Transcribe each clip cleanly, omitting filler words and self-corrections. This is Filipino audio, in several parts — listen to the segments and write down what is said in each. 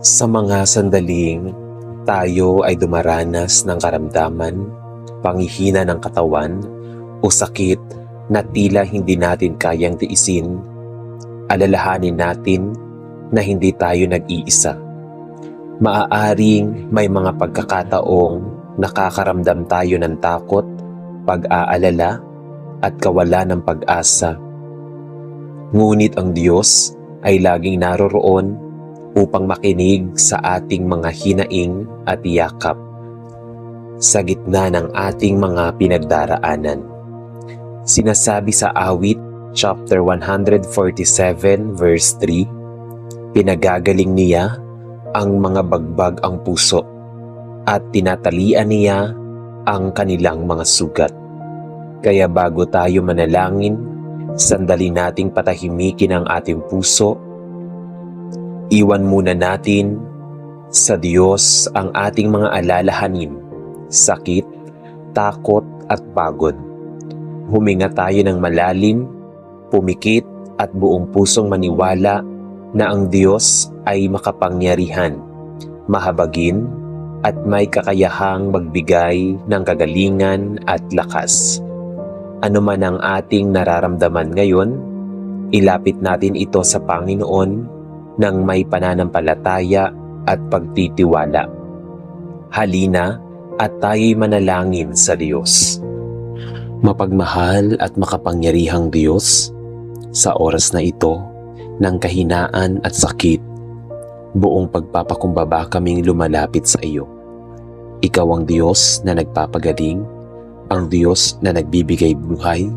Sa mga sandaling tayo ay dumaranas ng karamdaman, panghihina ng katawan o sakit na tila hindi natin kayang tiisin, alalahanin natin na hindi tayo nag-iisa. Maaaring may mga pagkakataong nakakaramdam tayo ng takot, pag-aalala at kawalan ng pag-asa. Ngunit ang Diyos ay laging naroroon upang makinig sa ating mga hinaing at yakap sa gitna ng ating mga pinagdaraanan. Sinasabi sa Awit chapter 147 verse 3, pinagagaling niya ang mga bagbag ang puso at tinatalian niya ang kanilang mga sugat. Kaya bago tayo manalangin, sandali nating patahimikin ang ating puso. Iwan muna natin sa Diyos ang ating mga alalahanin, sakit, takot at pagod. Huminga tayo ng malalim, pumikit at buong pusong maniwala na ang Diyos ay makapangyarihan, mahabagin at may kakayahang magbigay ng kagalingan at lakas. Ano man ang ating nararamdaman ngayon, ilapit natin ito sa Panginoon ng may pananampalataya at pagtitiwala. Halina at tayo'y manalangin sa Diyos. Mapagmahal at makapangyarihang Diyos, sa oras na ito ng kahinaan at sakit, buong pagpapakumbaba kaming lumalapit sa iyo. Ikaw ang Diyos na nagpapagaling, ang Diyos na nagbibigay buhay,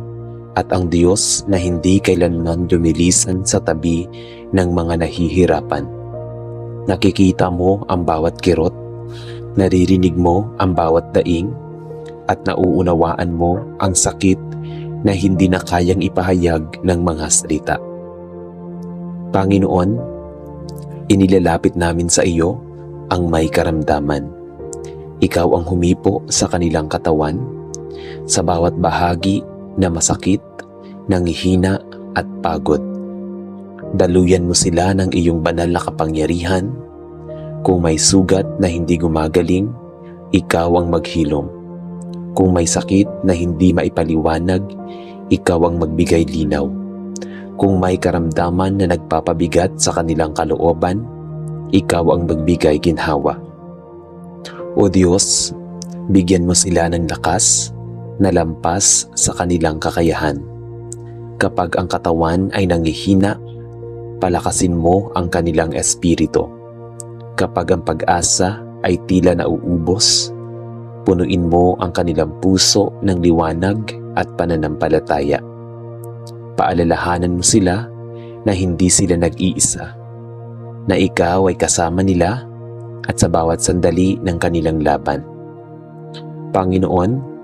at ang Diyos na hindi kailanman lumilisan sa tabi ng mga nahihirapan. Nakikita mo ang bawat kirot, naririnig mo ang bawat daing, at nauunawaan mo ang sakit na hindi na kayang ipahayag ng mga salita. Panginoon, inilalapit namin sa iyo ang may karamdaman. Ikaw ang humipo sa kanilang katawan, sa bawat bahagi na masakit, nanghihina at pagod. Daluyan mo sila ng iyong banal na kapangyarihan. Kung may sugat na hindi gumagaling, ikaw ang maghilom. Kung may sakit na hindi maipaliwanag, ikaw ang magbigay linaw. Kung may karamdaman na nagpapabigat sa kanilang kalooban, ikaw ang magbigay ginhawa. O Diyos, bigyan mo sila ng lakas na lampas sa kanilang kakayahan. Kapag ang katawan ay nanghihina, palakasin mo ang kanilang espiritu. Kapag ang pag-asa ay tila nauubos, punuin mo ang kanilang puso ng liwanag at pananampalataya. Paalalahanan mo sila na hindi sila nag-iisa, na ikaw ay kasama nila at sa bawat sandali ng kanilang laban. Panginoon,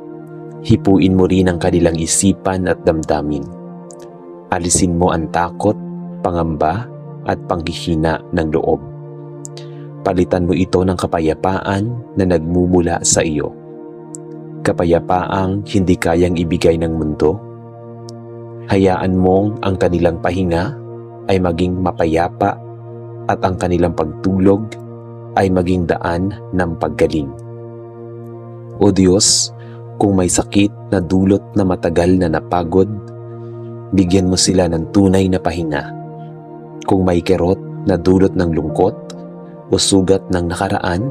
hipuin mo rin ang kanilang isipan at damdamin. Alisin mo ang takot, pangamba at panghihina ng loob. Palitan mo ito ng kapayapaan na nagmumula sa iyo. Kapayapaang hindi kayang ibigay ng mundo. Hayaan mong ang kanilang pahinga ay maging mapayapa at ang kanilang pagtulog ay maging daan ng paggaling. O Diyos, kung may sakit na dulot na matagal na napagod, bigyan mo sila ng tunay na pahinga. Kung may kirot na dulot ng lungkot o sugat ng nakaraan,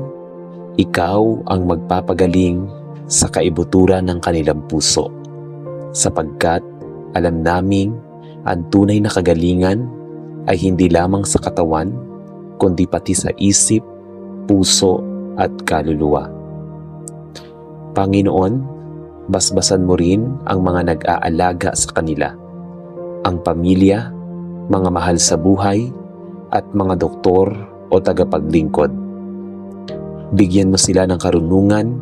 ikaw ang magpapagaling sa kaibuturan ng kanilang puso. Sapagkat alam naming ang tunay na kagalingan ay hindi lamang sa katawan, kundi pati sa isip, puso at kaluluwa. Panginoon, basbasan mo rin ang mga nag-aalaga sa kanila, ang pamilya, mga mahal sa buhay, at mga doktor o tagapaglingkod. Bigyan mo sila ng karunungan,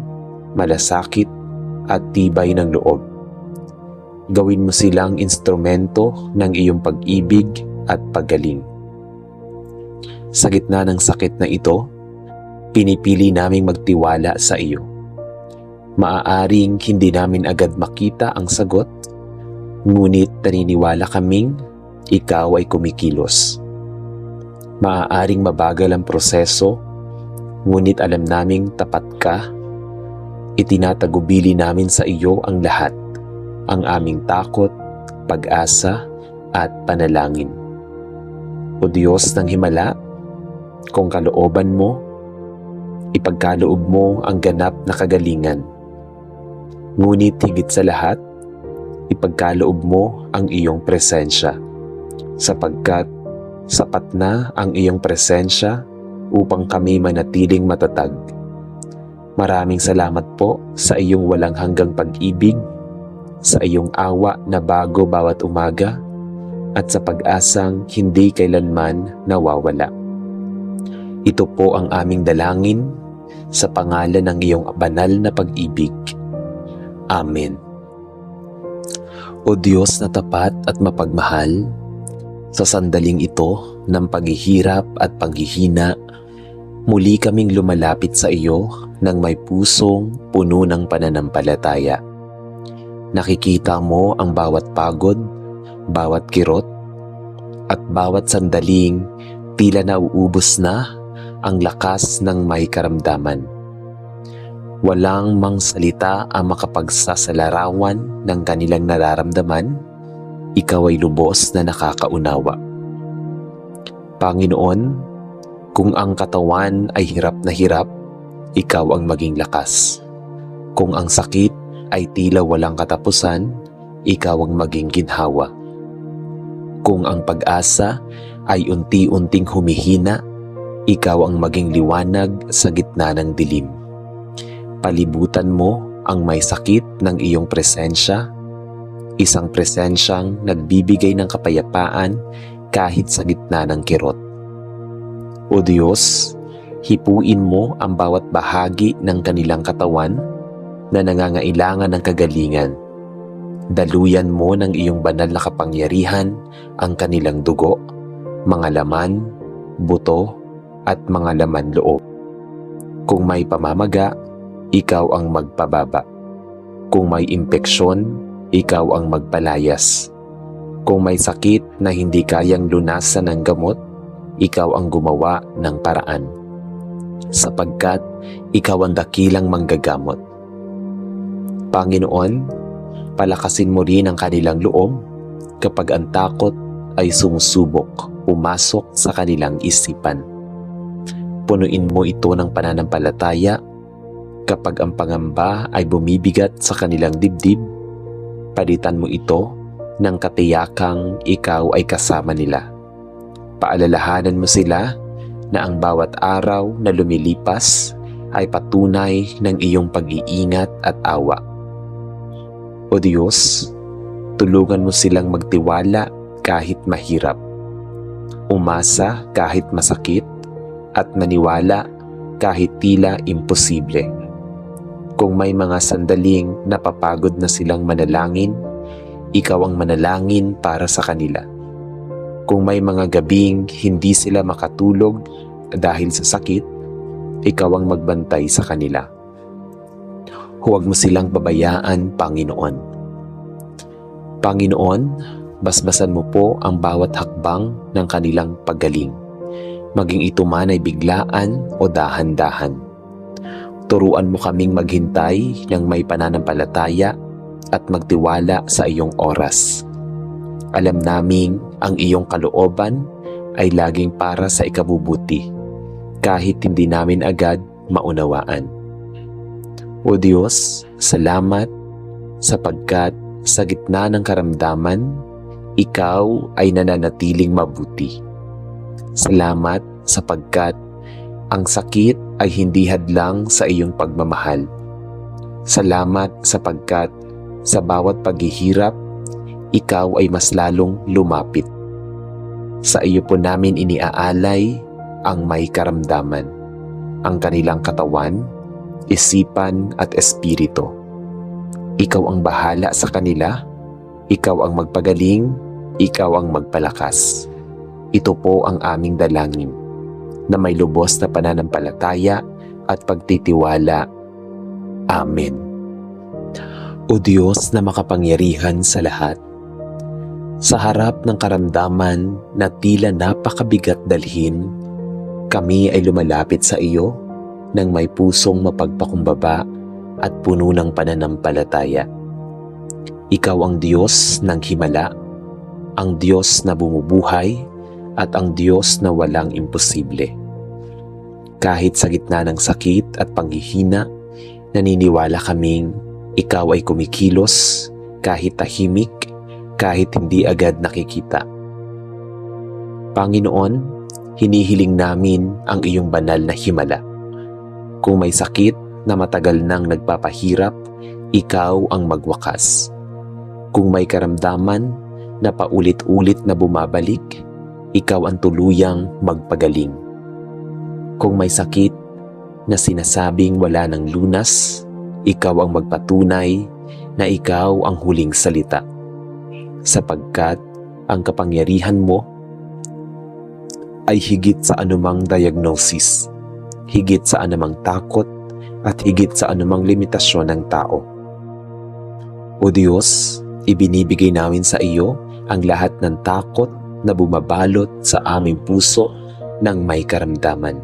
malasakit, at tibay ng loob. Gawin mo silang instrumento ng iyong pag-ibig at paggaling. Sa gitna ng sakit na ito, pinipili naming magtiwala sa iyo. Maaaring hindi namin agad makita ang sagot, ngunit naniniwala kaming ikaw ay kumikilos. Maaaring mabagal ang proseso, ngunit alam naming tapat ka. Itinatagubili namin sa iyo ang lahat, ang aming takot, pag-asa, at panalangin. O Diyos ng Himala, kung kalooban mo, ipagkaloob mo ang ganap na kagalingan. Ngunit higit sa lahat, ipagkaloob mo ang iyong presensya, sapagkat sapat na ang iyong presensya upang kami manatiling matatag. Maraming salamat po sa iyong walang hanggang pag-ibig, sa iyong awa na bago bawat umaga, at sa pag-asang hindi kailanman nawawala. Ito po ang aming dalangin sa pangalan ng iyong banal na pag-ibig. Amen. O Diyos na tapat at mapagmahal, sa sandaling ito ng paghihirap at paghihina, muli kaming lumalapit sa iyo ng may pusong puno ng pananampalataya. Nakikita mo ang bawat pagod, bawat kirot, at bawat sandaling tila nauubos na ang lakas ng may karamdaman. Walang mang salita ang makapagsasalarawan ng kanilang nararamdaman. Ikaw ay lubos na nakakaunawa. Panginoon, kung ang katawan ay hirap na hirap, ikaw ang maging lakas. Kung ang sakit ay tila walang katapusan, ikaw ang maging ginhawa. Kung ang pag-asa ay unti-unting humihina, ikaw ang maging liwanag sa gitna ng dilim. Palibutan mo ang may sakit ng iyong presensya, isang presensyang nagbibigay ng kapayapaan kahit sa gitna ng kirot. O Diyos, hipuin mo ang bawat bahagi ng kanilang katawan na nangangailangan ng kagalingan. Daluyan mo ng iyong banal na kapangyarihan ang kanilang dugo, mga laman, buto, at mga laman loob. Kung may pamamaga, ikaw ang magpababa. Kung may impeksyon, ikaw ang magpalayas. Kung may sakit na hindi kayang lunasan ng gamot, ikaw ang gumawa ng paraan. Sapagkat ikaw ang dakilang manggagamot. Panginoon, palakasin mo rin ang kanilang loob kapag ang takot ay sumusubok, pumasok sa kanilang isipan. Punuin mo ito ng pananampalataya kapag ang pangamba ay bumibigat sa kanilang dibdib. Palitan mo ito ng katiyakang ikaw ay kasama nila. Paalalahanan mo sila na ang bawat araw na lumilipas ay patunay ng iyong pag-iingat at awa. O Diyos, tulungan mo silang magtiwala kahit mahirap, umasa kahit masakit, at maniwala kahit tila imposible. Kung may mga sandaling napapagod na silang manalangin, ikaw ang manalangin para sa kanila. Kung may mga gabing hindi sila makatulog dahil sa sakit, ikaw ang magbantay sa kanila. Huwag mo silang babayaan, Panginoon. Panginoon, basbasan mo po ang bawat hakbang ng kanilang paggaling, maging ito man ay biglaan o dahan-dahan. Turuan mo kaming maghintay ng may pananampalataya at magtiwala sa iyong oras. Alam naming ang iyong kalooban ay laging para sa ikabubuti, kahit hindi namin agad maunawaan. O Diyos, salamat sapagkat sa gitna ng karamdaman, ikaw ay nananatiling mabuti. Salamat sapagkat ang sakit ay hindi hadlang sa iyong pagmamahal. Salamat sapagkat sa bawat paghihirap, ikaw ay mas lalong lumapit. Sa iyo po namin iniaalay ang may karamdaman, ang kanilang katawan, isipan at espiritu. Ikaw ang bahala sa kanila, ikaw ang magpagaling, ikaw ang magpalakas. Ito po ang aming dalangin, na may lubos na pananampalataya at pagtitiwala. Amen. O Diyos na makapangyarihan sa lahat, Sa harap ng karamdaman na tila napakabigat dalhin, kami ay lumalapit sa iyo nang may pusong mapagpakumbaba at puno ng pananampalataya. Ikaw ang Diyos ng himala, ang Diyos na bumubuhay at ang Diyos na walang imposible. Kahit sa gitna ng sakit at panghihina, naniniwala kaming ikaw ay kumikilos kahit tahimik, kahit hindi agad nakikita. Panginoon, hinihiling namin ang iyong banal na himala. Kung may sakit na matagal nang nagpapahirap, ikaw ang magwakas. Kung may karamdaman na paulit-ulit na bumabalik, ikaw ang tuluyang magpagaling. Kung may sakit na sinasabing wala ng lunas, ikaw ang magpatunay na ikaw ang huling salita. Sapagkat ang kapangyarihan mo ay higit sa anumang diagnosis, higit sa anumang takot, at higit sa anumang limitasyon ng tao. O Diyos, ibinibigay namin sa iyo ang lahat ng takot na bumabalot sa aming puso ng may karamdaman.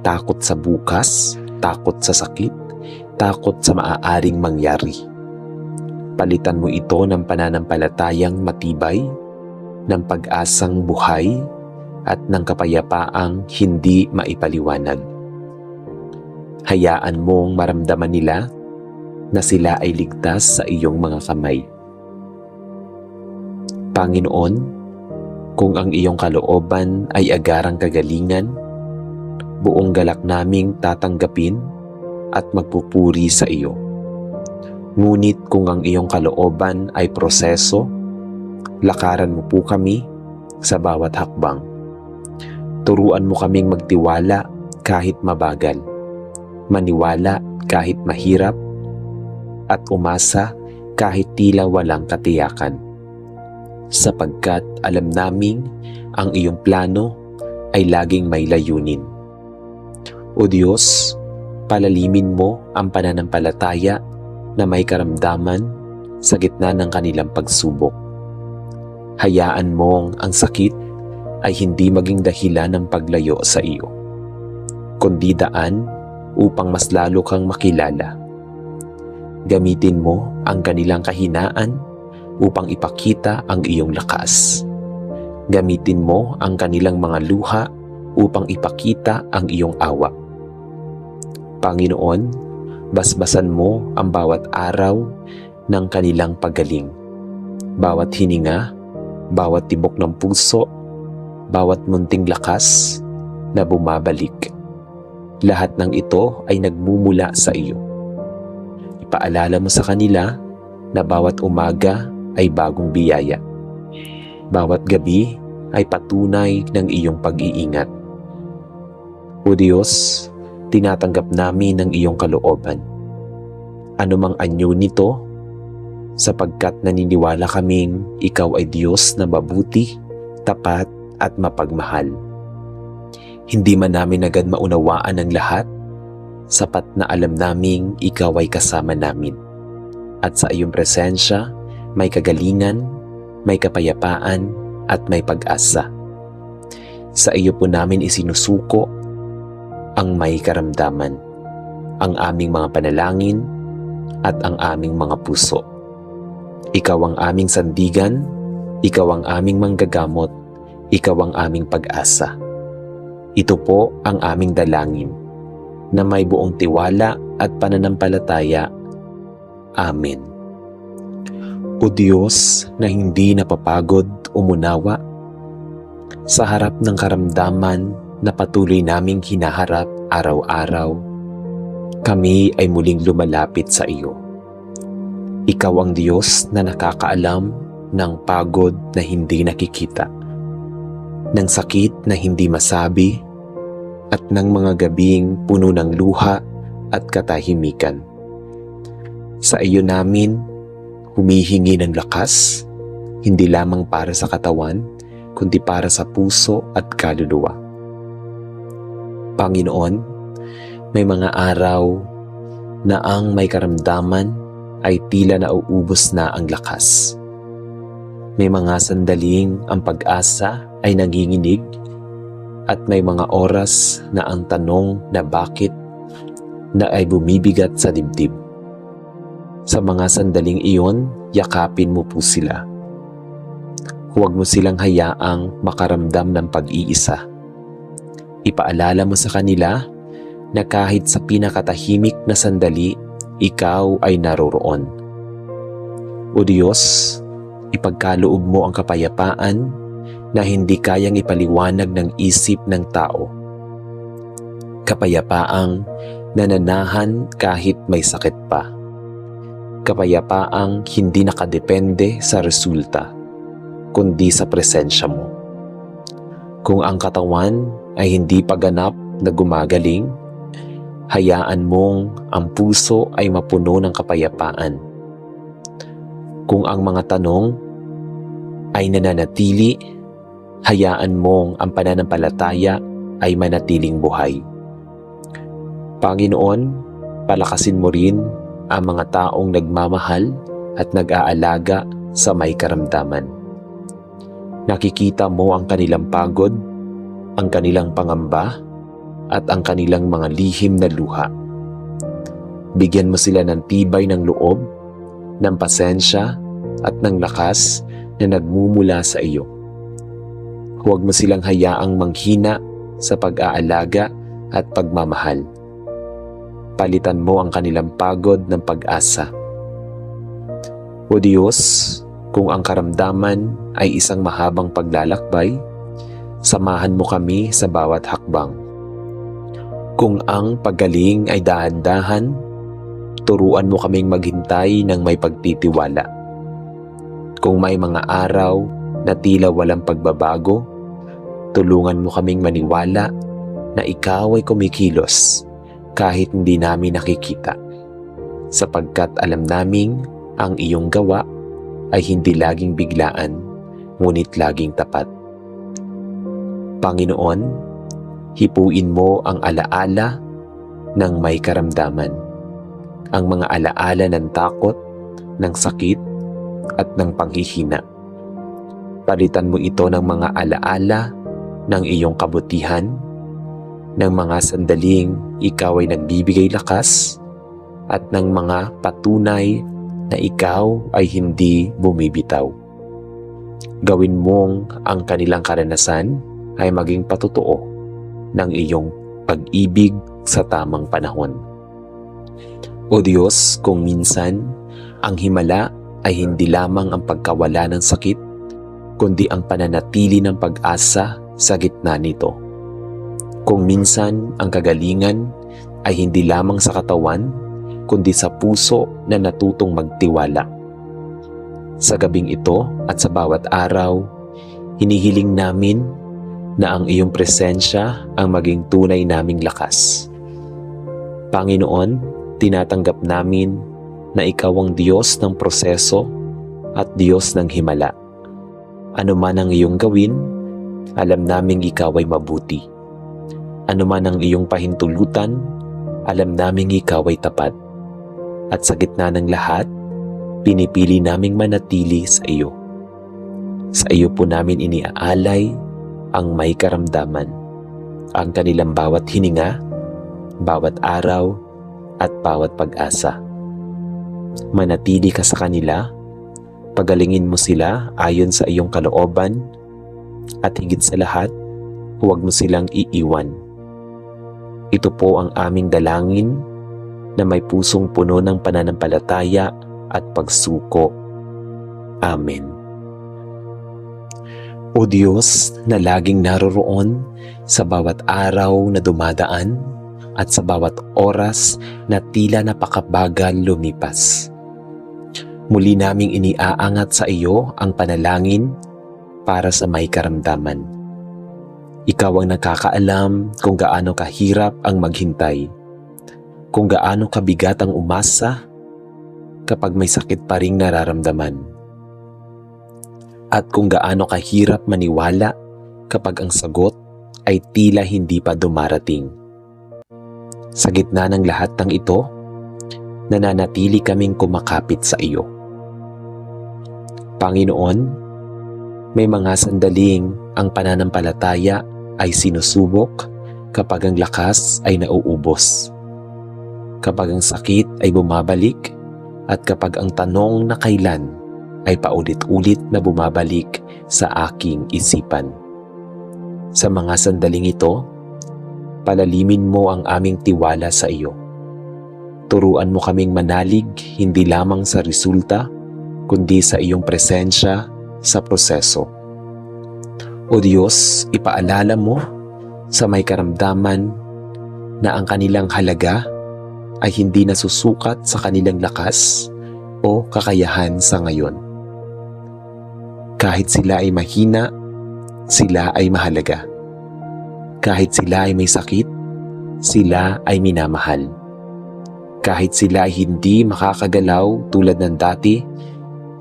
Takot sa bukas, takot sa sakit, takot sa maaaring mangyari. Palitan mo ito ng pananampalatayang matibay, ng pag-asang buhay, at ng kapayapaang hindi maipaliwanag. Hayaan mong maramdaman nila na sila ay ligtas sa iyong mga kamay. Panginoon, kung ang iyong kalooban ay agarang kagalingan, buong galak naming tatanggapin at magpupuri sa iyo. Ngunit kung ang iyong kalooban ay proseso, lakaran mo po kami sa bawat hakbang. Turuan mo kaming magtiwala kahit mabagal, maniwala kahit mahirap, at umasa kahit tila walang katiyakan. Sapagkat alam naming ang iyong plano ay laging may layunin. O Diyos, palalimin mo ang pananampalataya na may karamdaman sa gitna ng kanilang pagsubok. Hayaan mong ang sakit ay hindi maging dahilan ng paglayo sa iyo, kundi daan upang mas lalo kang makilala. Gamitin mo ang kanilang kahinaan upang ipakita ang iyong lakas. Gamitin mo ang kanilang mga luha upang ipakita ang iyong awa. Panginoon, basbasan mo ang bawat araw ng kanilang paggaling. Bawat hininga, bawat tibok ng puso, bawat munting lakas na bumabalik. Lahat ng ito ay nagmumula sa iyo. Ipaalala mo sa kanila na bawat umaga ay bagong biyaya. Bawat gabi ay patunay ng iyong pag-iingat. O Diyos, tinatanggap namin ang iyong kalooban. Anumang anyo nito, sapagkat naniniwala kaming ikaw ay Diyos na mabuti, tapat at mapagmahal. Hindi man namin agad maunawaan ang lahat, sapat na alam naming ikaw ay kasama namin. At sa iyong presensya, may kagalingan, may kapayapaan, at may pag-asa. Sa iyo po namin isinusuko ang may karamdaman, ang aming mga panalangin, at ang aming mga puso. Ikaw ang aming sandigan, ikaw ang aming manggagamot, ikaw ang aming pag-asa. Ito po ang aming dalangin, na may buong tiwala at pananampalataya. Amen. O Diyos na hindi napapagod umunawa, sa harap ng karamdaman na patuloy naming hinaharap araw-araw, kami ay muling lumalapit sa iyo. Ikaw ang Diyos na nakakaalam ng pagod na hindi nakikita, ng sakit na hindi masabi, at ng mga gabing puno ng luha at katahimikan. Sa iyo namin humihingi ng lakas, hindi lamang para sa katawan, kundi para sa puso at kaluluwa. Panginoon, may mga araw na ang may karamdaman ay tila nauubos na ang lakas. May mga sandaling ang pag-asa ay nanginginig at may mga oras na ang tanong na bakit na ay bumibigat sa dibdib. Sa mga sandaling iyon, yakapin mo po sila. Huwag mo silang hayaang makaramdam ng pag-iisa. Ipaalala mo sa kanila na kahit sa pinakatahimik na sandali, ikaw ay naroroon. O Diyos, ipagkaloob mo ang kapayapaan na hindi kayang ipaliwanag ng isip ng tao. Kapayapaang nananahan kahit may sakit pa. Kapayapaang hindi nakadepende sa resulta, kundi sa presensya mo. Kung ang katawan ay hindi pa ganap na gumagaling, hayaan mong ang puso ay mapuno ng kapayapaan. Kung ang mga tanong ay nananatili, hayaan mong ang pananampalataya ay manatiling buhay. Panginoon, palakasin mo rin ang mga taong nagmamahal at nag-aalaga sa may karamdaman. Nakikita mo ang kanilang pagod, ang kanilang pangamba, at ang kanilang mga lihim na luha. Bigyan mo sila ng tibay ng loob, ng pasensya, at ng lakas na nagmumula sa iyo. Huwag mo silang hayaang manghina sa pag-aalaga at pagmamahal. Palitan mo ang kanilang pagod ng pag-asa. O Diyos, kung ang karamdaman ay isang mahabang paglalakbay, samahan mo kami sa bawat hakbang. Kung ang paggaling ay dahan-dahan, turuan mo kaming maghintay ng may pagtitiwala. Kung may mga araw na tila walang pagbabago, tulungan mo kaming maniwala na ikaw ay kumikilos kahit hindi namin nakikita, sapagkat alam naming ang iyong gawa ay hindi laging biglaan, ngunit laging tapat. Panginoon, hipuin mo ang alaala ng may karamdaman, ang mga alaala ng takot, ng sakit, at ng panghihina. Palitan mo ito ng mga alaala ng iyong kabutihan, ng mga sandaling ikaw ay nagbibigay lakas, at ng mga patunay na ikaw ay hindi bumibitaw. Gawin mong ang kanilang karanasan ay maging patotoo ng iyong pag-ibig sa tamang panahon. O Diyos, kung minsan ang himala ay hindi lamang ang pagkawala ng sakit, kundi ang pananatili ng pag-asa sa gitna nito. Kung minsan ang kagalingan ay hindi lamang sa katawan, kundi sa puso na natutong magtiwala. Sa gabing ito at sa bawat araw, hinihiling namin na ang iyong presensya ang maging tunay naming lakas. Panginoon, tinatanggap namin na ikaw ang Diyos ng proseso at Diyos ng himala. Ano man ang iyong gawin, alam naming ikaw ay mabuti. Ano man ang iyong pahintulutan, alam naming ikaw ay tapat. At sa gitna ng lahat, pinipili naming manatili sa iyo. Sa iyo po namin iniaalay ang may karamdaman, ang kanilang bawat hininga, bawat araw, at bawat pag-asa. Manatili ka sa kanila, pagalingin mo sila ayon sa iyong kalooban, at higit sa lahat, huwag mo silang iiwan. Ito po ang aming dalangin na may pusong puno ng pananampalataya at pagsuko. Amen. O Diyos na laging naroroon sa bawat araw na dumadaan at sa bawat oras na tila napakabagal lumipas. Muli naming iniaangat sa iyo ang panalangin para sa may karamdaman. Ikaw ang nakakaalam kung gaano kahirap ang maghintay, kung gaano kabigat ang umasa kapag may sakit pa ring nararamdaman, at kung gaano kahirap maniwala kapag ang sagot ay tila hindi pa dumarating. Sa gitna ng lahat ng ito, nananatili kaming kumakapit sa iyo. Panginoon, May mga sandaling ang pananampalataya ay sinusubok kapag ang lakas ay nauubos. Kapag ang sakit ay bumabalik at kapag ang tanong na kailan ay paulit-ulit na bumabalik sa aking isipan. Sa mga sandaling ito, palalimin mo ang aming tiwala sa iyo. Turuan mo kaming manalig hindi lamang sa resulta, kundi sa iyong presensya sa proseso. O Diyos, ipaalala mo sa may karamdaman na ang kanilang halaga ay hindi nasusukat sa kanilang lakas o kakayahan sa ngayon. Kahit sila ay mahina, sila ay mahalaga. Kahit sila ay may sakit, sila ay minamahal. Kahit sila ay hindi makakagalaw tulad ng dati,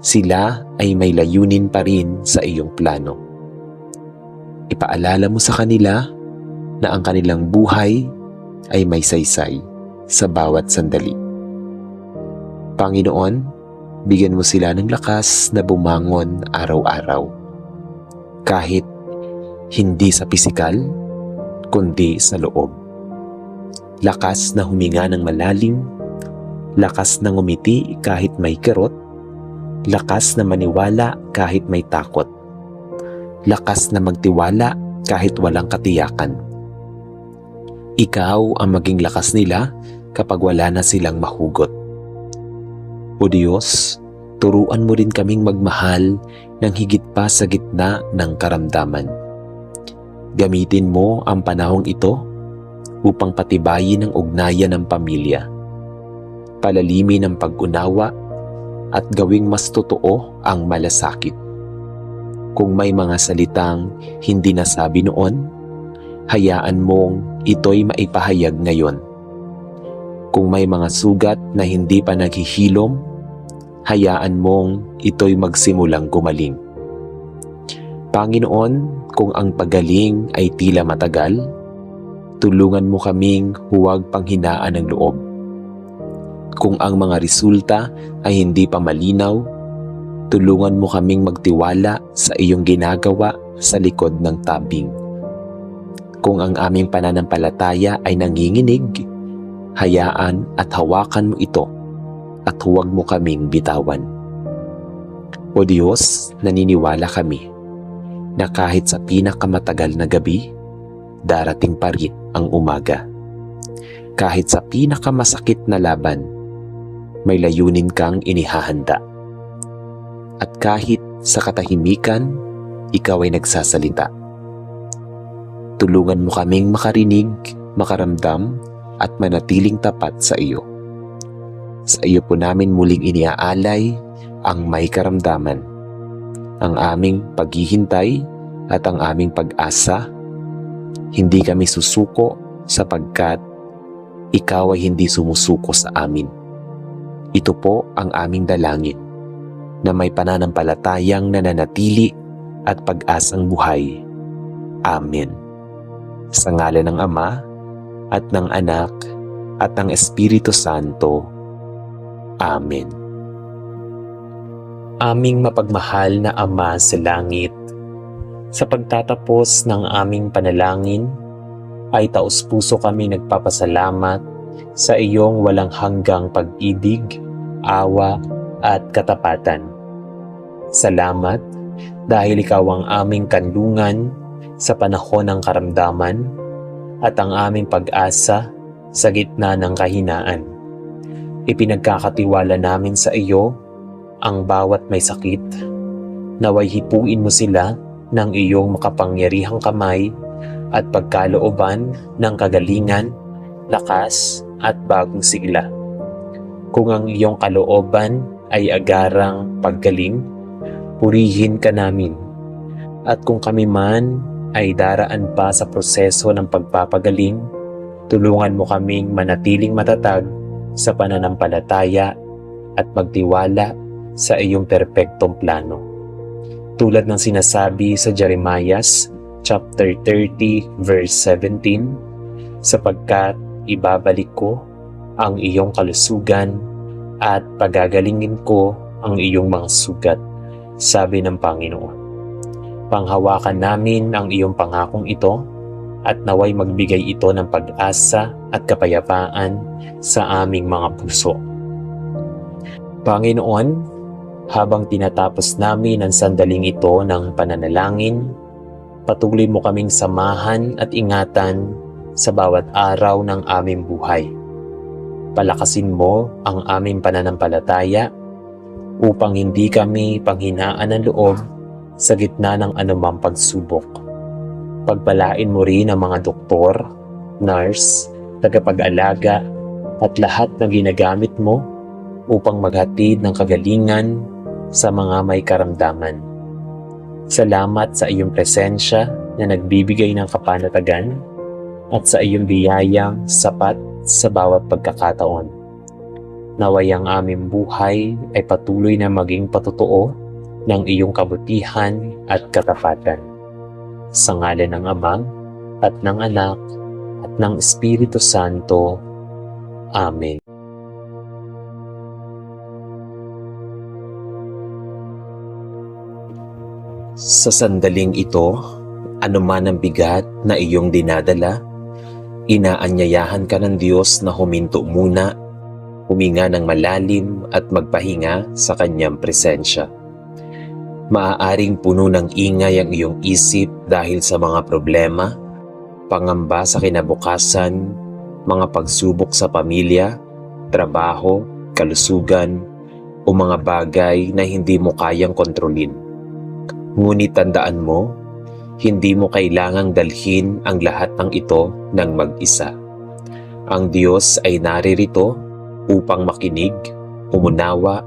sila ay may layunin pa rin sa iyong plano. Ipaalala mo sa kanila na ang kanilang buhay ay may saysay sa bawat sandali. Panginoon, bigyan mo sila ng lakas na bumangon araw-araw. Kahit hindi sa pisikal, kundi sa loob. Lakas na huminga ng malalim, lakas na ngumiti kahit may kirot, lakas na maniwala kahit may takot, lakas na magtiwala kahit walang katiyakan. Ikaw ang maging lakas nila kapag wala na silang mahugot. O Diyos, turuan mo rin kaming magmahal ng higit pa sa gitna ng karamdaman. Gamitin mo ang panahong ito upang patibayin ang ugnayan ng pamilya, palalimin ang pag-unawa at gawing mas totoo ang malasakit. Kung may mga salitang hindi nasabi noon, hayaan mong ito'y maipahayag ngayon. Kung may mga sugat na hindi pa naghihilom, hayaan mong ito'y magsimulang gumaling. Panginoon, kung ang pagaling ay tila matagal, tulungan mo kaming huwag panghinaan ng loob. Kung ang mga resulta ay hindi pa malinaw, tulungan mo kaming magtiwala sa iyong ginagawa sa likod ng tabing. Kung ang aming pananampalataya ay nanginginig, hayaan at hawakan mo ito at huwag mo kaming bitawan. O Diyos, naniniwala kami na kahit sa pinakamatagal na gabi, darating pa rin ang umaga. Kahit sa pinakamasakit na laban, may layunin kang inihahanda. At kahit sa katahimikan, ikaw ay nagsasalita. Tulungan mo kaming makarinig, makaramdam, at manatiling tapat sa iyo. Sa iyo po namin muling iniaalay ang may karamdaman, ang aming paghihintay at ang aming pag-asa. Hindi kami susuko sapagkat ikaw ay hindi sumusuko sa amin. Ito po ang aming dalangin, na may pananampalatayang nananatili at pag-asang buhay. Amen. Sa ngalan ng Ama, at ng Anak, at ng Espiritu Santo. Amen. Aming mapagmahal na Ama sa langit, sa pagtatapos ng aming panalangin, ay taos-puso kami nagpapasalamat sa iyong walang hanggang pag-ibig, awa, at katapatan. Salamat dahil ikaw ang aming kanlungan sa panahon ng karamdaman at ang aming pag-asa sa gitna ng kahinaan. Ipinagkakatiwala namin sa iyo ang bawat may sakit. Naway hipuin mo sila ng iyong makapangyarihang kamay at pagkalooban ng kagalingan, lakas at bagong sigla. Kung ang iyong kalooban ay agarang paggaling, purihin ka namin. At kung kami man ay daraan pa sa proseso ng pagpapagaling, tulungan mo kaming manatiling matatag sa pananampalataya at magtiwala sa iyong perpektong plano. Tulad ng sinasabi sa Jeremiah chapter 30 verse 17, sapagkat ibabalik ko ang iyong kalusugan at pagagalingin ko ang iyong mga sugat, sabi ng Panginoon. Panghawakan namin ang iyong pangakong ito at naway magbigay ito ng pag-asa at kapayapaan sa aming mga puso. Panginoon, habang tinatapos namin ang sandaling ito ng pananalangin, patuloy mo kaming samahan at ingatan sa bawat araw ng aming buhay. Palakasin mo ang aming pananampalataya upang hindi kami panghinaan ng loob sa gitna ng anumang pagsubok. Pagpalain mo rin ang mga doktor, nurse, tagapag-alaga at lahat na ginagamit mo upang maghatid ng kagalingan sa mga may karamdaman. Salamat sa iyong presensya na nagbibigay ng kapanatagan at sa iyong biyayang sapat sa bawat pagkakataon. Naway ang aming buhay ay patuloy na maging patotoo ng iyong kabutihan at katapatan. Sa ngalan ng Ama at ng Anak at ng Espiritu Santo. Amen. Sa sandaling ito, anuman ang bigat na iyong dinadala, inaanyayahan ka ng Diyos na huminto muna, huminga ng malalim at magpahinga sa Kanyang presensya. Maaaring puno ng ingay ang iyong isip dahil sa mga problema, pangamba sa kinabukasan, mga pagsubok sa pamilya, trabaho, kalusugan, o mga bagay na hindi mo kayang kontrolin. Ngunit tandaan mo, hindi mo kailangang dalhin ang lahat ng ito ng mag-isa. Ang Diyos ay naririto upang makinig, umunawa,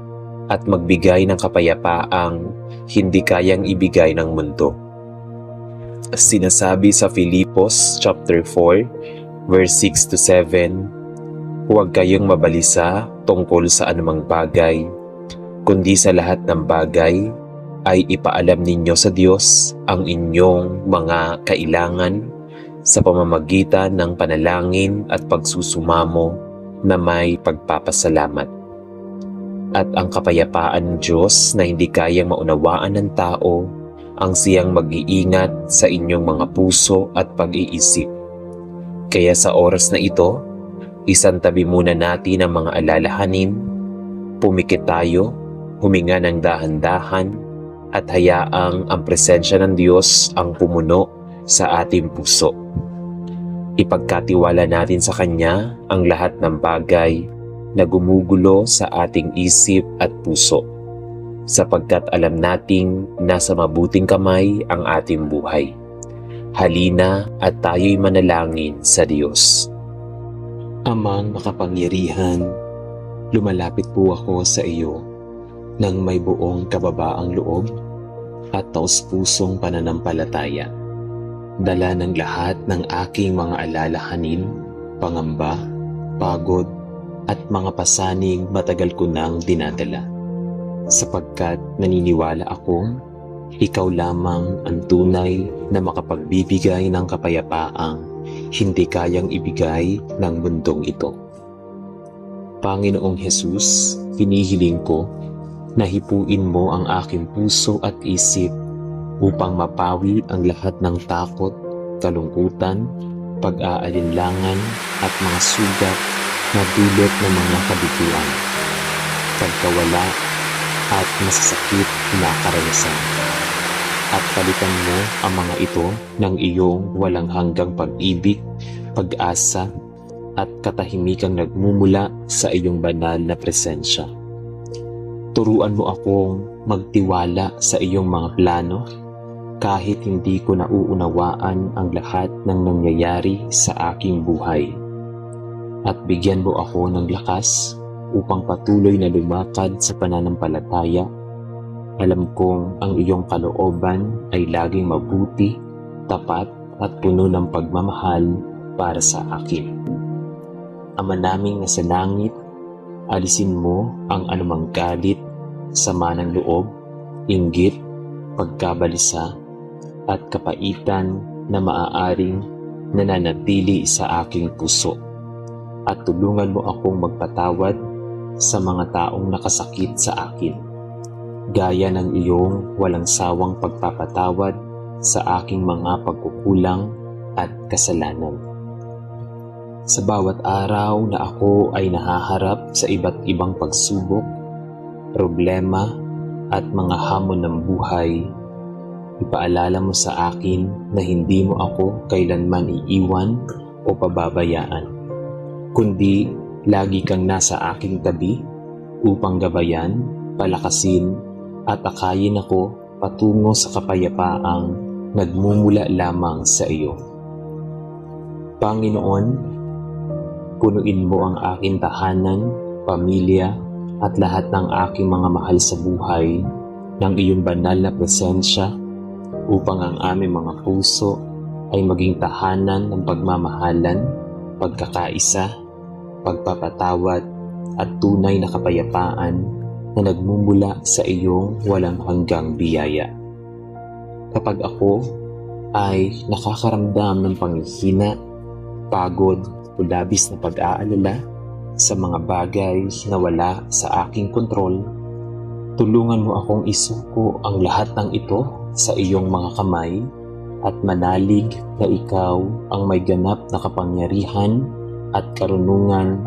at magbigay ng kapayapaang hindi kayang ibigay ng mundo. Sinasabi sa Filipos chapter 4, verse 6 to 7, huwag kayong mabalisa tungkol sa anumang bagay, kundi sa lahat ng bagay ay ipaalam ninyo sa Diyos ang inyong mga kailangan sa pamamagitan ng panalangin at pagsusumamo na may pagpapasalamat. At ang kapayapaan ng Diyos na hindi kayang maunawaan ng tao ang siyang mag-iingat sa inyong mga puso at pag-iisip. Kaya sa oras na ito, isantabi muna natin ang mga alalahanin, pumikit tayo, huminga ng dahan-dahan, at hayaang ang presensya ng Diyos ang pumuno sa ating puso. Ipagkatiwala natin sa Kanya ang lahat ng bagay na gumugulo sa ating isip at puso, sapagkat alam nating nasa mabuting kamay ang ating buhay. Halina at tayo'y manalangin sa Diyos. Amang makapangyarihan, lumalapit po ako sa iyo ng may buong kababaang loob at taos-pusong pananampalataya. Dala ng lahat ng aking mga alalahanin, pangamba, pagod, at mga pasaning matagal ko nang dinadala. Sapagkat naniniwala akong ikaw lamang ang tunay na makapagbibigay ng kapayapaang hindi kayang ibigay ng mundong ito. Panginoong Hesus, hinihiling ko na hipuin mo ang aking puso at isip upang mapawi ang lahat ng takot, kalungkutan, pag-aalinlangan at mga sugat na dulot ng mga kabiguan, pagkawala at masasakit na karanasan. At palitan mo ang mga ito ng iyong walang hanggang pag-ibig, pag-asa at katahimikang nagmumula sa iyong banal na presensya. Turuan mo akong magtiwala sa iyong mga plano kahit hindi ko nauunawaan ang lahat ng nangyayari sa aking buhay. At bigyan mo ako ng lakas upang patuloy na lumakad sa pananampalataya. Alam kong ang iyong kalooban ay laging mabuti, tapat at puno ng pagmamahal para sa akin. Ama naming nasa langit, alisin mo ang anumang galit, sama ng loob, inggit, pagkabalisa, at kapaitan na maaaring nananatili sa aking puso. At tulungan mo akong magpatawad sa mga taong nakasakit sa akin, gaya ng iyong walang sawang pagpapatawad sa aking mga pagkukulang at kasalanan. Sa bawat araw na ako ay nahaharap sa iba't ibang pagsubok, problema at mga hamon ng buhay, ipaalala mo sa akin na hindi mo ako kailanman iiwan o pababayaan, kundi lagi kang nasa aking tabi upang gabayan, palakasin at akayin ako patungo sa kapayapaang nagmumula lamang sa iyo. Panginoon, punuin mo ang aking tahanan, pamilya at lahat ng aking mga mahal sa buhay ng iyong banal na presensya upang ang aming mga puso ay maging tahanan ng pagmamahalan, pagkakaisa, pagpapatawad at tunay na kapayapaan na nagmumula sa iyong walang hanggang biyaya. Kapag ako ay nakakaramdam ng panghihina, pagod o labis na pag-aalala sa mga bagay na wala sa aking kontrol, tulungan mo akong isuko ang lahat ng ito sa iyong mga kamay at manalig na ikaw ang may ganap na kapangyarihan at karunungan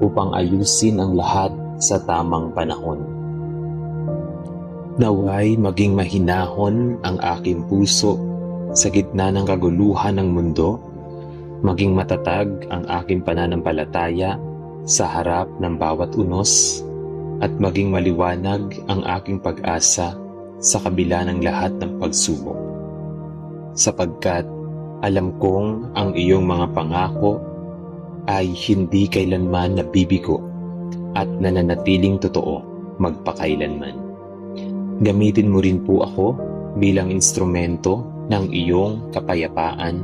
upang ayusin ang lahat sa tamang panahon. Naway maging mahinahon ang aking puso sa gitna ng kaguluhan ng mundo, maging matatag ang aking pananampalataya sa harap ng bawat unos, at maging maliwanag ang aking pag-asa sa kabila ng lahat ng pagsubok. Sapagkat alam kong ang iyong mga pangako ay hindi kailanman nabibigo at nananatiling totoo magpakailanman. Gamitin mo rin po ako bilang instrumento ng iyong kapayapaan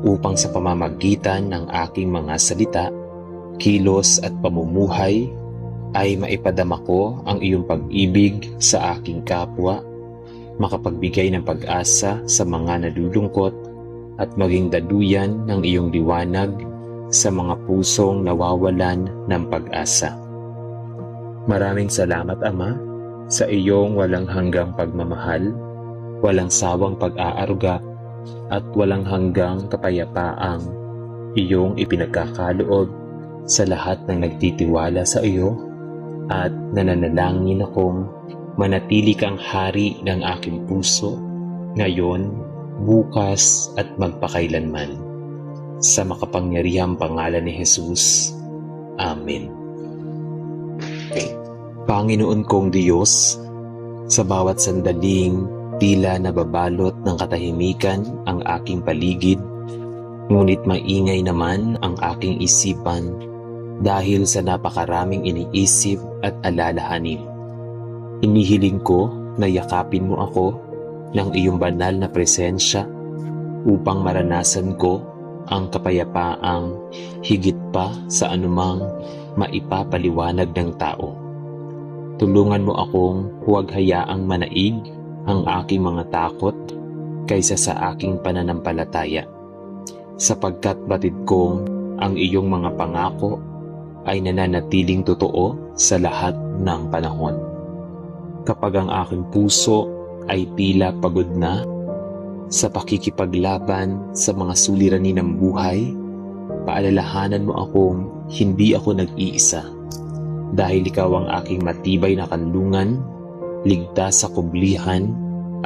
upang sa pamamagitan ng aking mga salita, kilos at pamumuhay ay maipadama ko ang iyong pag-ibig sa aking kapwa, makapagbigay ng pag-asa sa mga nalulungkot at maging daluyan ng iyong liwanag sa mga pusong nawawalan ng pag-asa. Maraming salamat, Ama, sa iyong walang hanggang pagmamahal, walang sawang pag-aaruga at walang hanggang kapayapaang iyong ipinagkakaloob sa lahat ng nagtitiwala sa iyo, at nananalangin akong manatili kang hari ng aking puso ngayon, bukas at magpakailanman. Sa makapangyarihang pangalan ni Jesus. Amen. Panginoon kong Diyos, sa bawat sandaling tila nababalot ng katahimikan ang aking paligid, ngunit maingay naman ang aking isipan dahil sa napakaraming iniisip at alalahanin. Inihiling ko na yakapin mo ako ng iyong banal na presensya upang maranasan ko ang kapayapaang higit pa sa anumang maipapaliwanag ng tao. Tulungan mo akong huwag hayaang manaig ang aking mga takot kaysa sa aking pananampalataya, sapagkat batid kong ang iyong mga pangako ay nananatiling totoo sa lahat ng panahon. Kapag ang aking puso ay tila pagod na sa pakikipaglaban sa mga suliranin ng buhay, paalalahanan mo akong hindi ako nag-iisa, dahil ikaw ang aking matibay na kanlungan, ligtas sa kublihan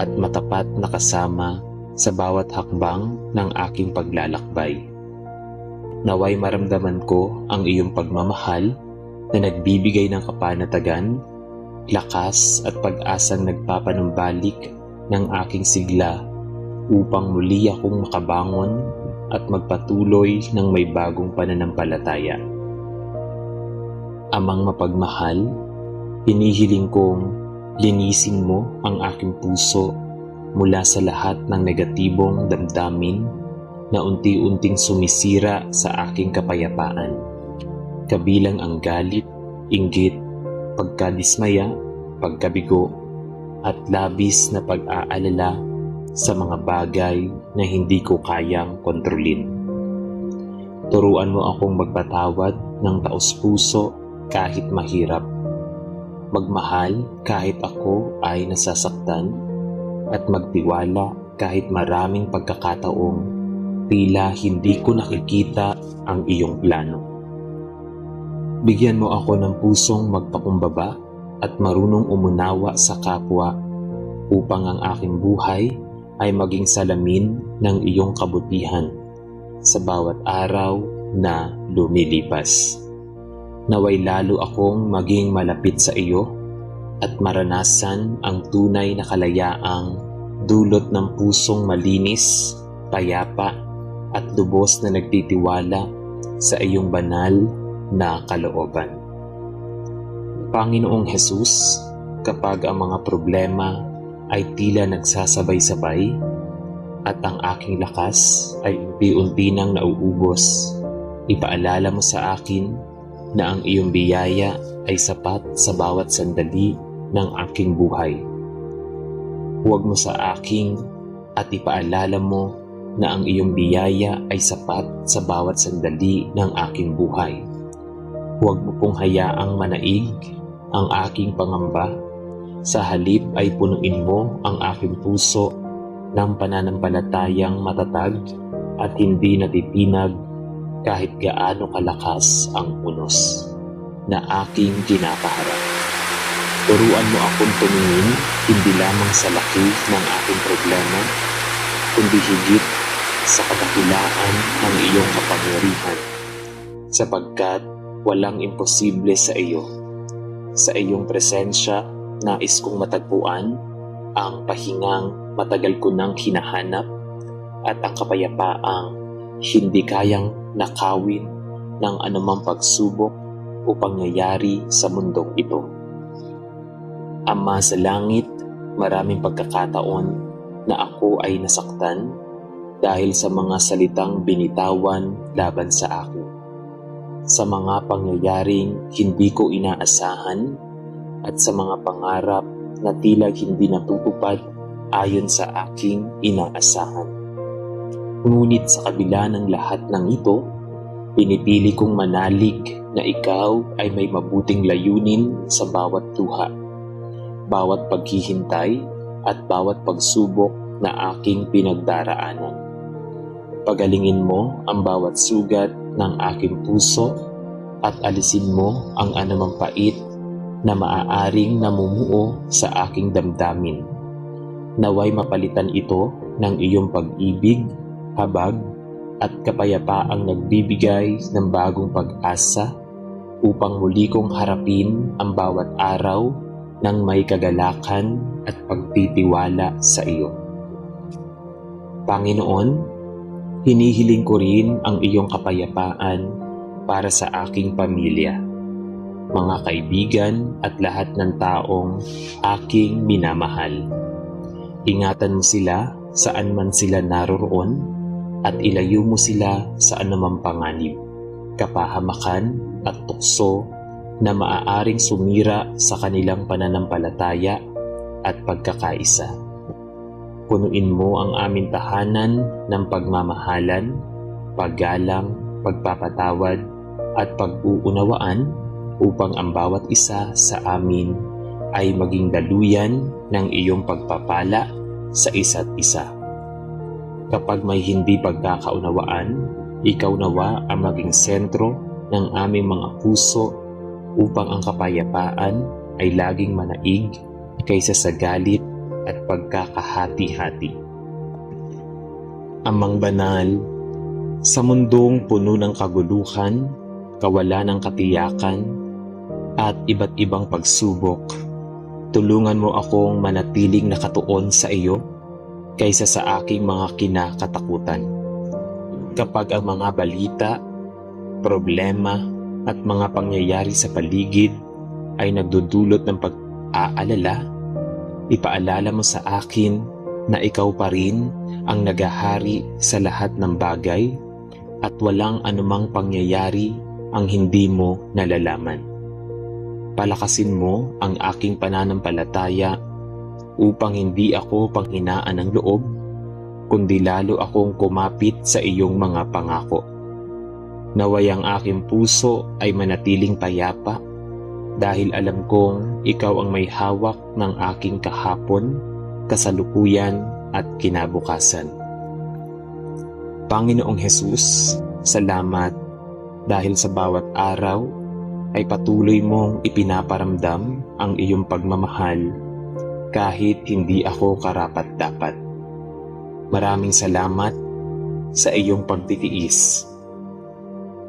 at matapat na kasama sa bawat hakbang ng aking paglalakbay. Naway maramdaman ko ang iyong pagmamahal na nagbibigay ng kapanatagan, lakas at pag-asang nagpapanumbalik ng aking sigla upang muli akong makabangon at magpatuloy ng may bagong pananampalataya. Amang mapagmahal, hinihiling kong linisin mo ang aking puso mula sa lahat ng negatibong damdamin na unti-unting sumisira sa aking kapayapaan, kabilang ang galit, inggit, pagkadismaya, pagkabigo, at labis na pag-aalala sa mga bagay na hindi ko kayang kontrolin. Turuan mo akong magpatawad ng taos-puso kahit mahirap, magmahal kahit ako ay nasasaktan, at magtiwala kahit maraming pagkakataong tila hindi ko nakikita ang iyong plano. Bigyan mo ako ng pusong magpakumbaba at marunong umunawa sa kapwa upang ang aking buhay ay maging salamin ng iyong kabutihan sa bawat araw na lumilipas. Naway lalo akong maging malapit sa iyo at maranasan ang tunay na kalayaang dulot ng pusong malinis, payapa at lubos na nagtitiwala sa iyong banal na kalooban. Panginoong Hesus, kapag ang mga problema ay tila nagsasabay-sabay at ang aking lakas ay unti-unti nang nauubos, ipaalala mo sa akin na ang iyong biyaya ay sapat sa bawat sandali ng aking buhay. Huwag mo sa akin at ipaalala mo na ang iyong biyaya ay sapat sa bawat sandali ng aking buhay. Huwag mo pong hayaang manaig ang aking pangamba. Sa halip ay punuin mo ang aking puso ng pananampalatayang matatag at hindi natitinag kahit gaano kalakas ang unos na aking kinakaharap. Turuan mo akong tumingin hindi lamang sa laki ng aking problema, kundi higit sa kadakilaan ng iyong kapangyarihan, sapagkat walang imposible sa iyo. Sa iyong presensya, nais kong matagpuan ang pahingang matagal ko nang hinahanap at ang kapayapaang hindi kayang nakawin ng anumang pagsubok o pangyayari sa mundong ito. Ama sa langit, maraming pagkakataon na ako ay nasaktan dahil sa mga salitang binitawan laban sa akin. Sa mga pangyayaring hindi ko inaasahan at sa mga pangarap na tila hindi natutupad ayon sa aking inaasahan. Ngunit sa kabila ng lahat ng ito, pinipili kong manalig na ikaw ay may mabuting layunin sa bawat tuha, bawat paghihintay at bawat pagsubok na aking pinagdaraanan. Pagalingin mo ang bawat sugat ng aking puso at alisin mo ang anumang pait na maaaring namumuo sa aking damdamin. Naway mapalitan ito ng iyong pag-ibig, habag at kapayapaang nagbibigay ng bagong pag-asa upang muli kong harapin ang bawat araw ng may kagalakan at pagtitiwala sa iyo. Panginoon, hinihiling ko rin ang iyong kapayapaan para sa aking pamilya, mga kaibigan at lahat ng taong aking minamahal. Ingatan mo sila saan man sila naroroon at ilayo mo sila sa anumang panganib, kapahamakan at tukso na maaaring sumira sa kanilang pananampalataya at pagkakaisa. Punuin mo ang aming tahanan ng pagmamahalan, paggalang, pagpapatawad at pag-uunawaan upang ang bawat isa sa amin ay maging daluyan ng iyong pagpapala sa isa't isa. Kapag may hindi pagkakaunawaan, ikaw nawa ang maging sentro ng aming mga puso upang ang kapayapaan ay laging manaig kaysa sa galit at pagkakahati-hati. Amang banal, sa mundong puno ng kaguluhan, kawalan ng katiyakan, at iba't ibang pagsubok, tulungan mo akong manatiling nakatuon sa iyo kaysa sa aking mga kinakatakutan. Kapag ang mga balita, problema, at mga pangyayari sa paligid ay nagdudulot ng pag-aalala, ipaalala mo sa akin na ikaw pa rin ang naghahari sa lahat ng bagay at walang anumang pangyayari ang hindi mo nalalaman. Palakasin mo ang aking pananampalataya upang hindi ako panghinaan ng loob, kundi lalo akong kumapit sa iyong mga pangako. Naway ang aking puso ay manatiling payapa dahil alam kong ikaw ang may hawak ng aking kahapon, kasalukuyan at kinabukasan. Panginoong Hesus, salamat dahil sa bawat araw ay patuloy mong ipinaparamdam ang iyong pagmamahal kahit hindi ako karapat-dapat. Maraming salamat sa iyong pagtitiis,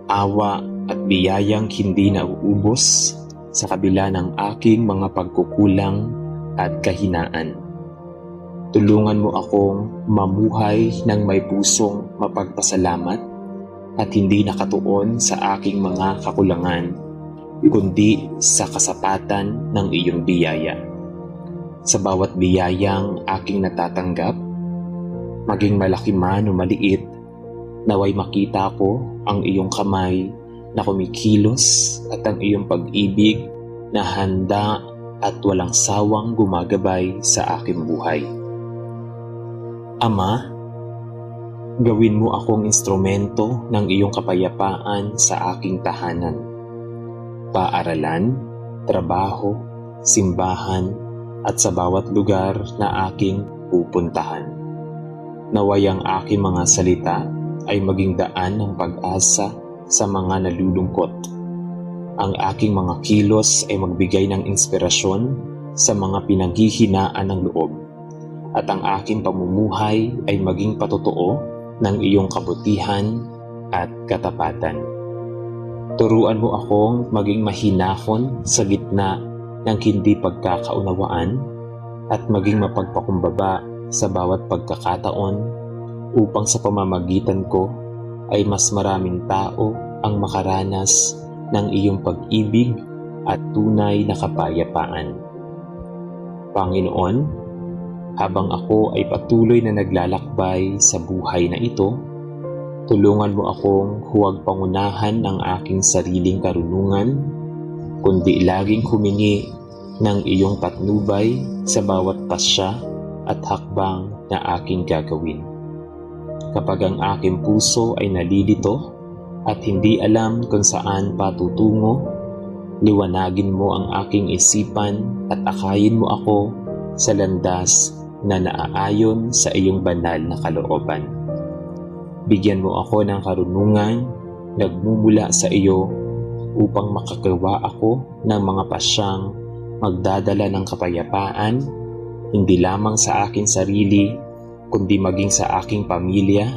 awa at biyayang hindi nauubos sa kabila ng aking mga pagkukulang at kahinaan. Tulungan mo akong mamuhay ng may pusong mapagpasalamat at hindi nakatuon sa aking mga kakulangan, kundi sa kasapatan ng iyong biyaya. Sa bawat biyayang aking natatanggap, maging malaki man o maliit, naway makita ko ang iyong kamay na kumikilos at ang iyong pag-ibig na handa at walang sawang gumagabay sa aking buhay. Ama, gawin mo akong instrumento ng iyong kapayapaan sa aking tahanan, paaralan, trabaho, simbahan, at sa bawat lugar na aking pupuntahan. Naway ang aking mga salita ay maging daan ng pag-asa sa mga nalulungkot. Ang aking mga kilos ay magbigay ng inspirasyon sa mga pinanghihinaan ng loob. At ang aking pamumuhay ay maging patotoo ng iyong kabutihan at katapatan. Turuan mo akong maging mahinahon sa gitna ng hindi pagkakaunawaan at maging mapagpakumbaba sa bawat pagkakataon upang sa pamamagitan ko ay mas maraming tao ang makaranas ng iyong pag-ibig at tunay na kapayapaan. Panginoon, habang ako ay patuloy na naglalakbay sa buhay na ito, tulungan mo akong huwag pangunahan ng aking sariling karunungan, kundi laging humingi ng iyong patnubay sa bawat pasya at hakbang na aking gagawin. Kapag ang aking puso ay nalilito at hindi alam kung saan patutungo, liwanagin mo ang aking isipan at akayin mo ako sa landas na naaayon sa iyong banal na kalooban. Bigyan mo ako ng karunungan nagmumula sa iyo upang makagawa ako ng mga pasyang magdadala ng kapayapaan, hindi lamang sa aking sarili, kundi maging sa aking pamilya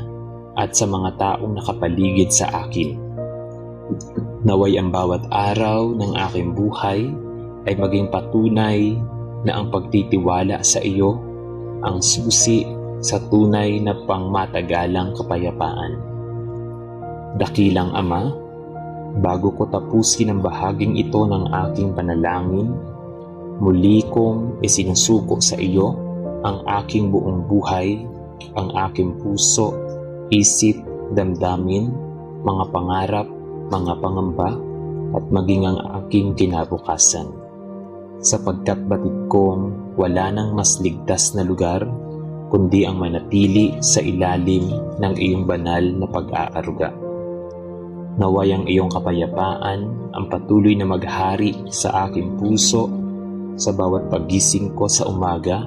at sa mga taong nakapaligid sa akin. Naway ang bawat araw ng aking buhay ay maging patunay na ang pagtitiwala sa iyo ang susi sa tunay na pangmatagalang kapayapaan. Dakilang Ama, bago ko tapusin ang bahaging ito ng aking panalangin, muli kong isinusuko sa iyo ang aking buong buhay, ang aking puso, isip, damdamin, mga pangarap, mga pangamba, at maging ang aking kinabukasan. Sapagkat batid kong wala nang mas ligtas na lugar kundi ang manatili sa ilalim ng iyong banal na pag-aaruga. Naway ang iyong kapayapaan ang patuloy na maghari sa aking puso sa bawat paggising ko sa umaga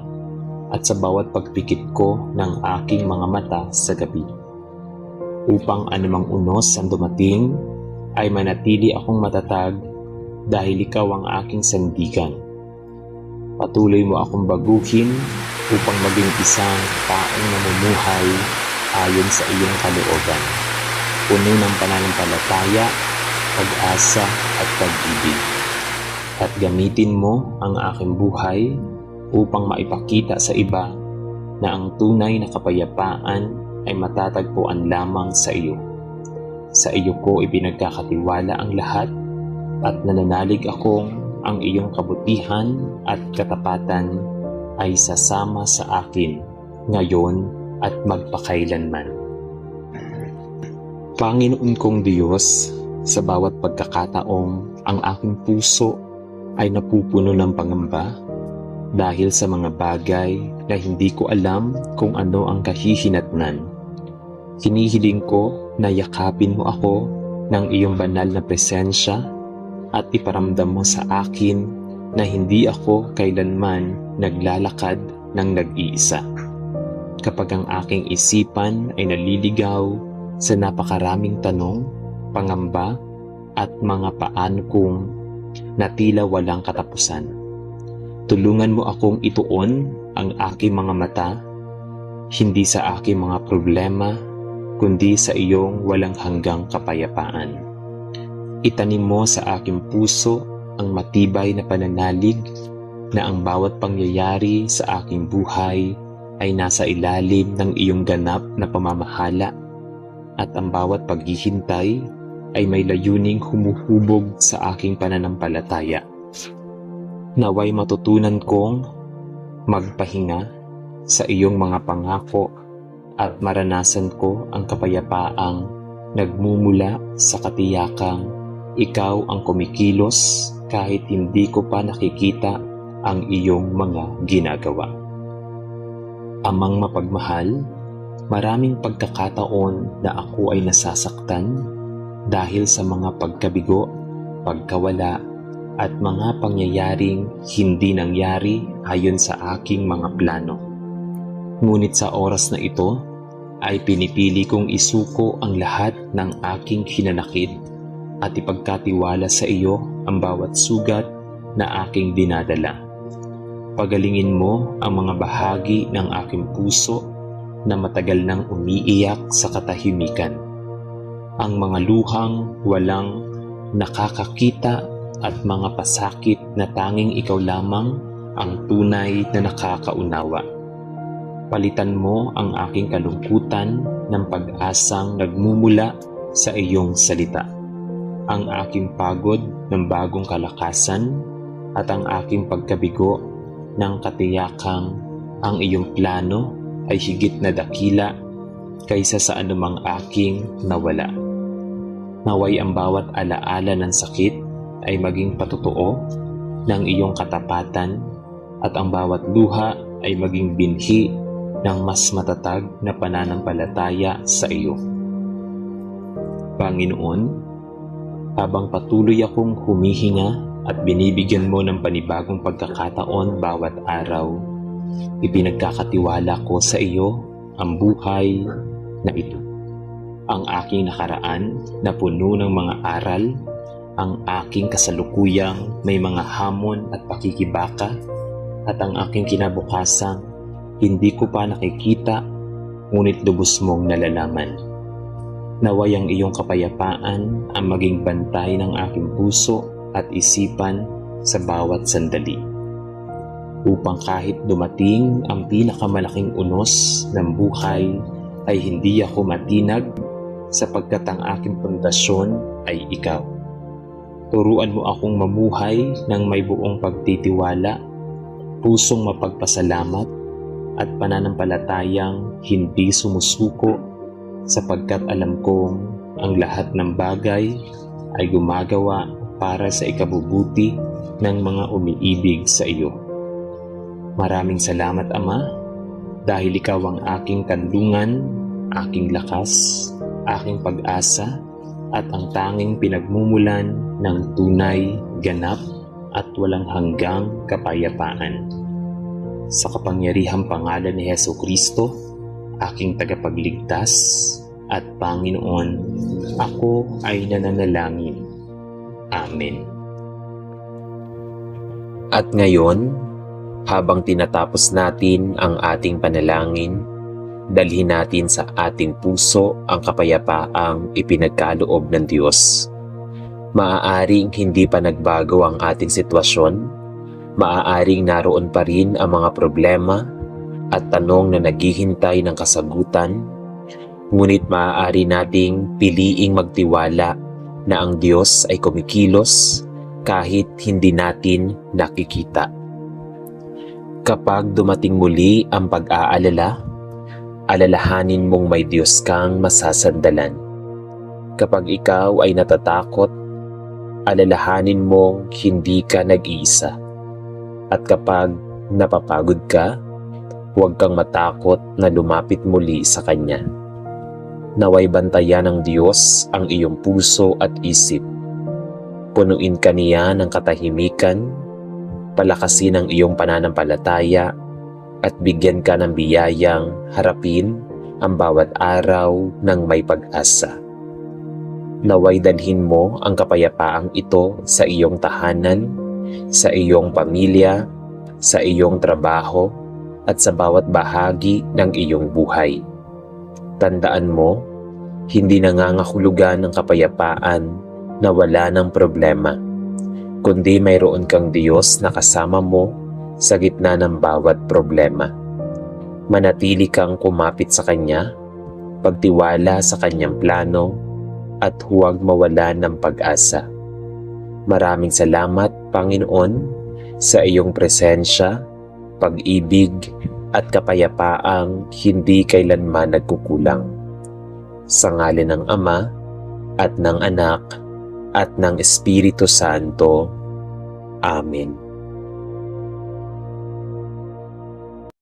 at sa bawat pagpikit ko ng aking mga mata sa gabi. Upang anumang unos ang dumating ay manatili akong matatag dahil ikaw ang aking sandigan. Patuloy mo akong baguhin upang maging isang taong namumuhay ayon sa iyong kalooban, puno ng pananampalataya, pag-asa at pag-ibig. At gamitin mo ang aking buhay upang maipakita sa iba na ang tunay na kapayapaan ay matatagpuan lamang sa iyo. Sa iyo ko ipinagkakatiwala ang lahat at nananalig akong ang iyong kabutihan at katapatan ay sasama sa akin ngayon at magpakailanman. Panginoon kong Diyos, sa bawat pagkakataong ang aking puso ay napupuno ng pangamba dahil sa mga bagay na hindi ko alam kung ano ang kahihinatnan. Hinihiling ko na yakapin mo ako ng iyong banal na presensya at iparamdam mo sa akin na hindi ako kailanman naglalakad ng nag-iisa. kapag ang aking isipan ay naliligaw sa napakaraming tanong, pangamba, at mga paano kong na tila walang katapusan. Tulungan mo akong ituon ang aking mga mata, hindi sa aking mga problema, kundi sa iyong walang hanggang kapayapaan. Itanim mo sa aking puso ang matibay na pananalig na ang bawat pangyayari sa aking buhay ay nasa ilalim ng iyong ganap na pamamahala at ang bawat paghihintay ay may layuning humuhubog sa aking pananampalataya. Naway matutunan kong magpahinga sa iyong mga pangako at maranasan ko ang kapayapaang nagmumula sa katiyakang ikaw ang kumikilos kahit hindi ko pa nakikita ang iyong mga ginagawa. Amang mapagmahal, maraming pagkakataon na ako ay nasasaktan dahil sa mga pagkabigo, pagkawala, at mga pangyayaring hindi nangyari ayon sa aking mga plano. Ngunit sa oras na ito, ay pinipili kong isuko ang lahat ng aking hinanakit at ipagkatiwala sa iyo ang bawat sugat na aking dinadala. Pagalingin mo ang mga bahagi ng aking puso na matagal nang umiiyak sa katahimikan. Ang mga luhang walang nakakakita at mga pasakit na tanging ikaw lamang ang tunay na nakakaunawa. Palitan mo ang aking kalungkutan ng pag-asang nagmumula sa iyong salita. Ang aking pagod ng bagong kalakasan at ang aking pagkabigo ng katiyakang ang iyong plano ay higit na dakila kaysa sa anumang aking nawala. Naway ang bawat alaala ng sakit ay maging patotoo ng iyong katapatan at ang bawat luha ay maging binhi ng mas matatag na pananampalataya sa iyo. Panginoon, habang patuloy akong humihinga at binibigyan mo ng panibagong pagkakataon bawat araw, ipinagkakatiwala ko sa iyo ang buhay na ito. Ang aking nakaraan na puno ng mga aral, ang aking kasalukuyang may mga hamon at pakikibaka, at ang aking kinabukasang hindi ko pa nakikita ngunit lubos mong nalalaman. Naway ang iyong kapayapaan ang maging bantay ng aking puso at isipan sa bawat sandali. Upang kahit dumating ang pinakamalaking unos ng buhay ay hindi ako matinag sapagkat ang aking pundasyon ay ikaw. Turuan mo akong mamuhay ng may buong pagtitiwala, pusong mapagpasalamat at pananampalatayang hindi sumusuko sapagkat alam kong ang lahat ng bagay ay gumagawa para sa ikabubuti ng mga umiibig sa iyo. Maraming salamat, Ama, dahil ikaw ang aking kanlungan, aking lakas, aking pag-asa, at ang tanging pinagmumulan ng tunay, ganap, at walang hanggang kapayapaan. Sa kapangyarihang pangalan ni Jesucristo, aking tagapagligtas at Panginoon, ako ay nananalangin. Amen. At ngayon, habang tinatapos natin ang ating panalangin, dalhin natin sa ating puso ang kapayapaang ipinagkaloob ng Diyos. Maaaring hindi pa nagbago ang ating sitwasyon, maaaring naroon pa rin ang mga problema at tanong na naghihintay ng kasagutan, ngunit maaari nating piliing magtiwala na ang Diyos ay kumikilos kahit hindi natin nakikita. Kapag dumating muli ang pag-aalala, alalahanin mong may Diyos kang masasandalan. Kapag ikaw ay natatakot, alalahanin mong hindi ka nag-iisa. At kapag napapagod ka, huwag kang matakot na lumapit muli sa Kanya. Naway bantayan ng Diyos ang iyong puso at isip. Punuin ka niya ng katahimikan, palakasin ang iyong pananampalataya, at bigyan ka ng biyayang harapin ang bawat araw ng may pag-asa. Naway dalhin mo ang kapayapaang ito sa iyong tahanan, sa iyong pamilya, sa iyong trabaho, at sa bawat bahagi ng iyong buhay. Tandaan mo, hindi nangangahulugan ng kapayapaan na wala ng problema, kundi mayroon kang Diyos na kasama mo sa gitna ng bawat problema. Manatili kang kumapit sa Kanya, pagtiwala sa Kanyang plano, at huwag mawala ng pag-asa. Maraming salamat, Panginoon, sa iyong presensya, pag-ibig, at kapayapaang hindi kailanman nagkukulang. Sa ngalan ng Ama, at ng Anak, at ng Espiritu Santo. Amen.